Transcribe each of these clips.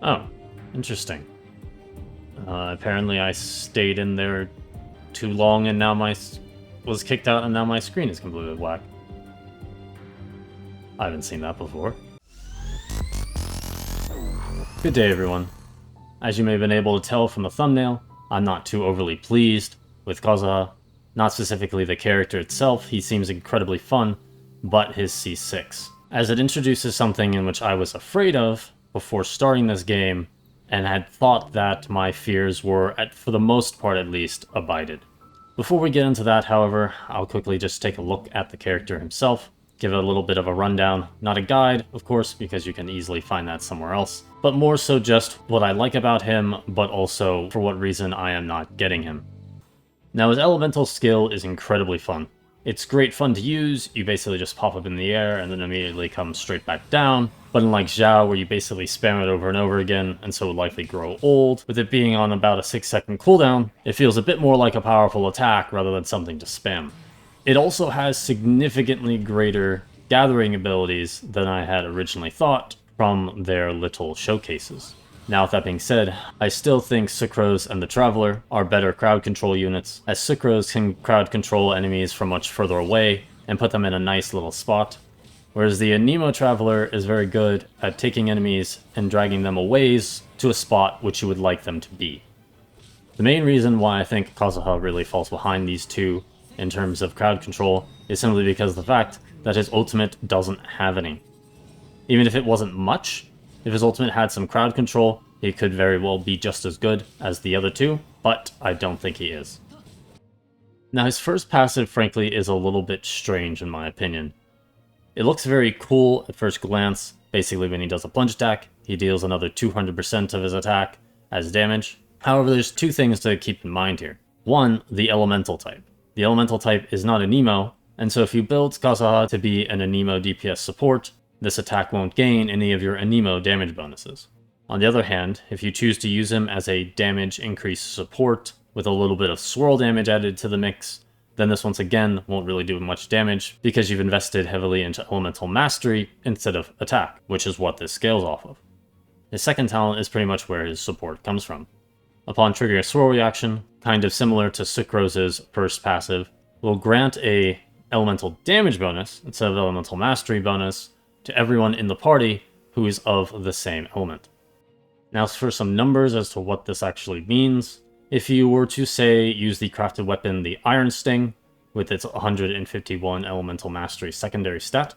Oh, interesting. Apparently I stayed in there too long and now was kicked out and now my screen is completely black. I haven't seen that before. Good day, everyone. As you may have been able to tell from the thumbnail, I'm not too overly pleased with Kazuha. Not specifically the character itself, he seems incredibly fun, but his C6. As it introduces something in which I was afraid of before starting this game, and had thought that my fears were, for the most part at least, abided. Before we get into that, however, I'll quickly just take a look at the character himself, give it a little bit of a rundown. Not a guide, of course, because you can easily find that somewhere else, but more so just what I like about him, but also for what reason I am not getting him. Now, his elemental skill is incredibly fun. It's great fun to use, you basically just pop up in the air and then immediately come straight back down, but unlike Zhao where you basically spam it over and over again and so would likely grow old, with it being on about a 6-second cooldown, it feels a bit more like a powerful attack rather than something to spam. It also has significantly greater gathering abilities than I had originally thought from their little showcases. Now, with that being said, I still think Sucrose and the Traveler are better crowd control units, as Sucrose can crowd control enemies from much further away and put them in a nice little spot, whereas the Anemo Traveler is very good at taking enemies and dragging them away to a spot which you would like them to be. The main reason why I think Kazuha really falls behind these two in terms of crowd control is simply because of the fact that his ultimate doesn't have any. Even if it wasn't much, if his ultimate had some crowd control, he could very well be just as good as the other two, but I don't think he is. Now, his first passive, frankly, is a little bit strange in my opinion. It looks very cool at first glance. Basically, when he does a plunge attack, he deals another 200% of his attack as damage. However, there's two things to keep in mind here. One, the elemental type. The elemental type is not an Anemo, and so if you build Kazuha to be an Anemo DPS support, this attack won't gain any of your Anemo damage bonuses. On the other hand, if you choose to use him as a damage increase support with a little bit of swirl damage added to the mix, then this once again won't really do much damage because you've invested heavily into elemental mastery instead of attack, which is what this scales off of. His second talent is pretty much where his support comes from. Upon triggering a swirl reaction, kind of similar to Sucrose's first passive, will grant a elemental damage bonus instead of elemental mastery bonus to everyone in the party who is of the same element. Now, for some numbers as to what this actually means, if you were to, say, use the crafted weapon, the Iron Sting, with its 151 elemental mastery secondary stat,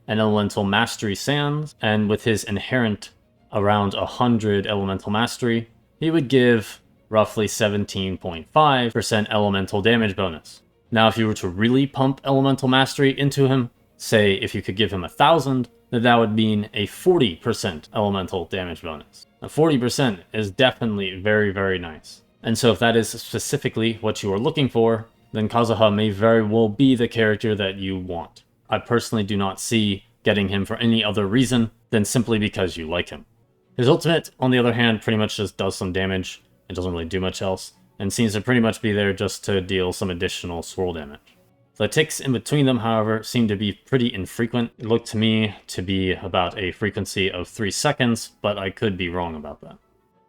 and elemental mastery sands, and with his inherent around 100 elemental mastery, he would give roughly 17.5% elemental damage bonus. Now, if you were to really pump elemental mastery into him, say if you could give him 1,000, then that would mean a 40% elemental damage bonus. Now, 40% is definitely very, very nice. And so if that is specifically what you are looking for, then Kazuha may very well be the character that you want. I personally do not see getting him for any other reason than simply because you like him. His ultimate, on the other hand, pretty much just does some damage. It doesn't really do much else, and seems to pretty much be there just to deal some additional swirl damage. The ticks in between them, however, seem to be pretty infrequent. It looked to me to be about a frequency of 3 seconds, but I could be wrong about that.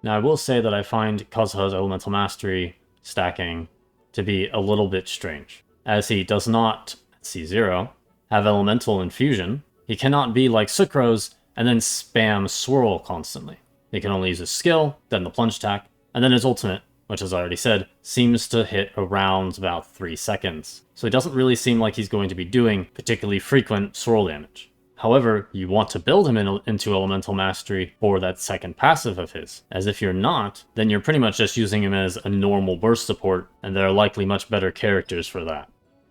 Now, I will say that I find Kazuha's elemental mastery stacking to be a little bit strange, as he does not, at C0, have elemental infusion. He cannot be like Sucrose and then spam swirl constantly. He can only use his skill, then the plunge attack, and then his ultimate, which, as I already said, seems to hit around about 3 seconds. So it doesn't really seem like he's going to be doing particularly frequent swirl damage. However, you want to build him into elemental mastery for that second passive of his, as if you're not, then you're pretty much just using him as a normal burst support, and there are likely much better characters for that.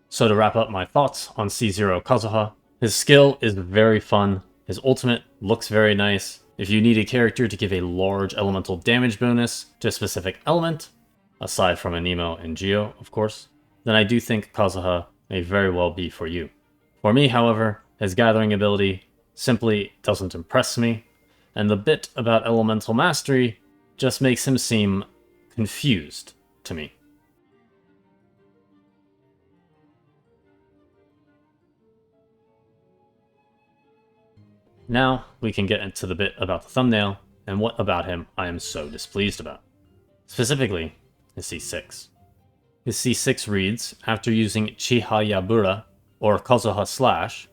So to wrap up my thoughts on C0 Kazuha, his skill is very fun, his ultimate looks very nice. If you need a character to give a large elemental damage bonus to a specific element, aside from Anemo and Geo, of course, then I do think Kazuha may very well be for you. For me, however, his gathering ability simply doesn't impress me, and the bit about elemental mastery just makes him seem confused to me. Now, we can get into the bit about the thumbnail, and what about him I am so displeased about. Specifically, his C6. His C6 reads, after using Chihayabura, or Kazuha Slash,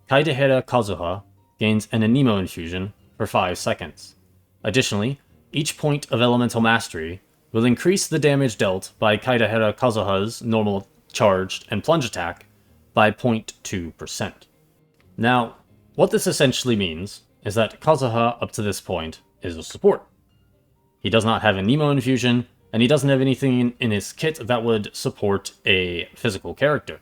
Kaidehera Kazuha gains an Anemo infusion for 5 seconds. Additionally, each point of elemental mastery will increase the damage dealt by Kaidehera Kazuha's normal charged and plunge attack by 0.2%. Now, what this essentially means is that Kazuha up to this point is a support. He does not have an Anemo infusion, and he doesn't have anything in his kit that would support a physical character.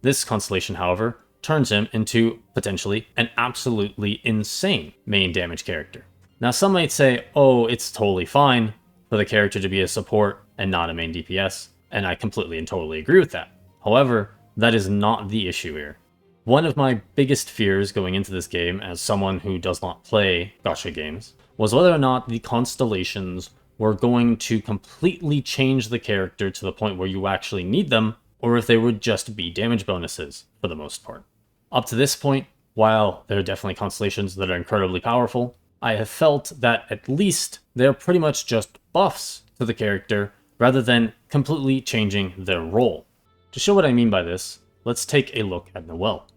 This constellation, however, turns him into, potentially, an absolutely insane main damage character. Now some might say, oh, it's totally fine for the character to be a support and not a main DPS, and I completely and totally agree with that. However, that is not the issue here. One of my biggest fears going into this game, as someone who does not play gacha games, was whether or not the constellations were going to completely change the character to the point where you actually need them, or if they would just be damage bonuses for the most part. Up to this point, while there are definitely constellations that are incredibly powerful, I have felt that at least they're pretty much just buffs to the character rather than completely changing their role. To show what I mean by this, let's take a look at Noelle.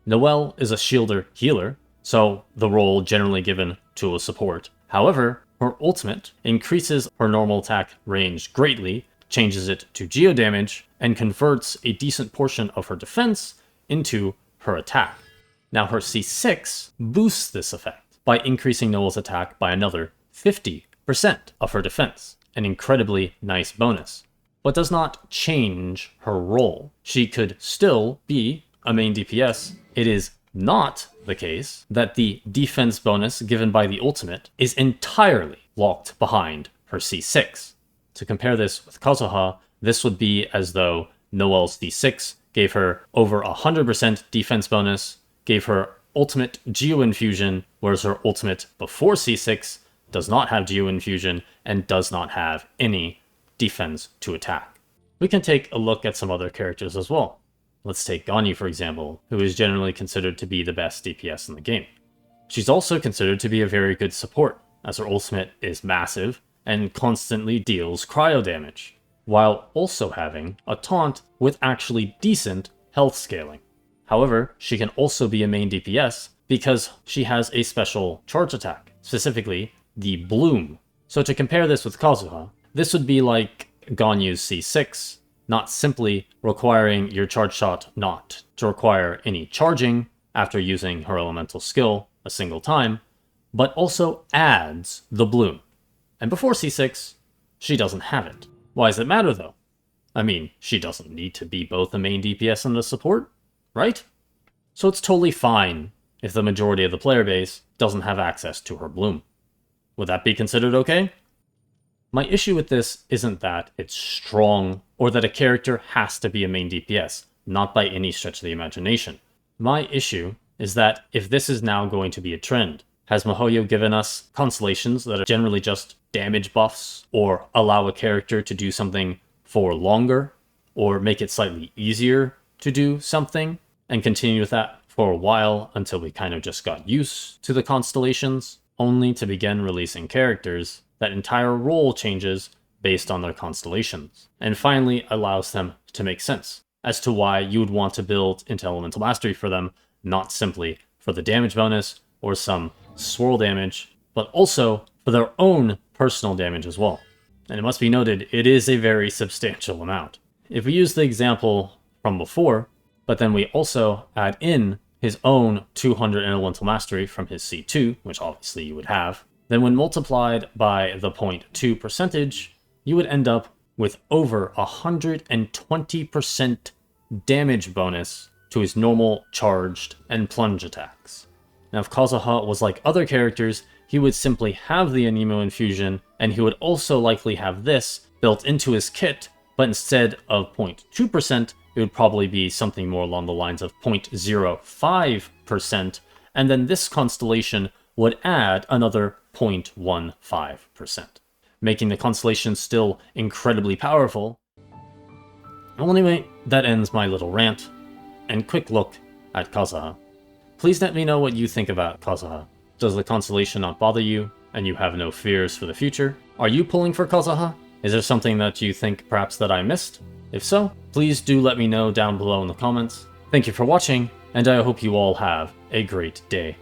Noelle is a shielder healer, so the role generally given to a support. However, her ultimate increases her normal attack range greatly, changes it to geo damage, and converts a decent portion of her defense into her attack. Now her C6 boosts this effect by increasing Noelle's attack by another 50% of her defense, an incredibly nice bonus, but does not change her role. She could still be a main DPS. It is not the case that the defense bonus given by the ultimate is entirely locked behind her C6. To compare this with Kazuha, this would be as though Noelle's C6 gave her over 100% defense bonus, gave her ultimate Geo Infusion, whereas her ultimate before C6 does not have Geo Infusion and does not have any defense to attack. We can take a look at some other characters as well. Let's take Ganyu, for example, who is generally considered to be the best DPS in the game. She's also considered to be a very good support, as her ultimate is massive and constantly deals cryo damage, while also having a taunt with actually decent health scaling. However, she can also be a main DPS because she has a special charge attack, specifically the Bloom. So to compare this with Kazuha, this would be like Ganyu's C6, not simply requiring your charge shot not to require any charging after using her elemental skill a single time, but also adds the Bloom. And before C6, she doesn't have it. Why does it matter though? I mean, she doesn't need to be both a main DPS and a support, right? So it's totally fine if the majority of the player base doesn't have access to her Bloom. Would that be considered okay? My issue with this isn't that it's strong or that a character has to be a main DPS, not by any stretch of the imagination. My issue is that if this is now going to be a trend, has MiHoYo given us constellations that are generally just damage buffs, or allow a character to do something for longer, or make it slightly easier to do something, and continue with that for a while until we kind of just got used to the constellations, only to begin releasing characters that entire role changes based on their constellations, and finally allows them to make sense as to why you would want to build into Elemental Mastery for them, not simply for the damage bonus or some swirl damage, but also for their own personal damage as well. And it must be noted, it is a very substantial amount. If we use the example from before, but then we also add in his own 200 Elemental Mastery from his C2, which obviously you would have, then when multiplied by the 0.2 percentage, you would end up with over 120% damage bonus to his normal charged and plunge attacks. Now if Kazuha was like other characters, he would simply have the Anemo infusion, and he would also likely have this built into his kit, but instead of 0.2%, it would probably be something more along the lines of 0.05%, and then this constellation would add another 0.15%, making the constellation still incredibly powerful. Well, anyway, that ends my little rant, and quick look at Kazuha. Please let me know what you think about Kazuha. Does the constellation not bother you, and you have no fears for the future? Are you pulling for Kazuha? Is there something that you think perhaps that I missed? If so, please do let me know down below in the comments. Thank you for watching, and I hope you all have a great day.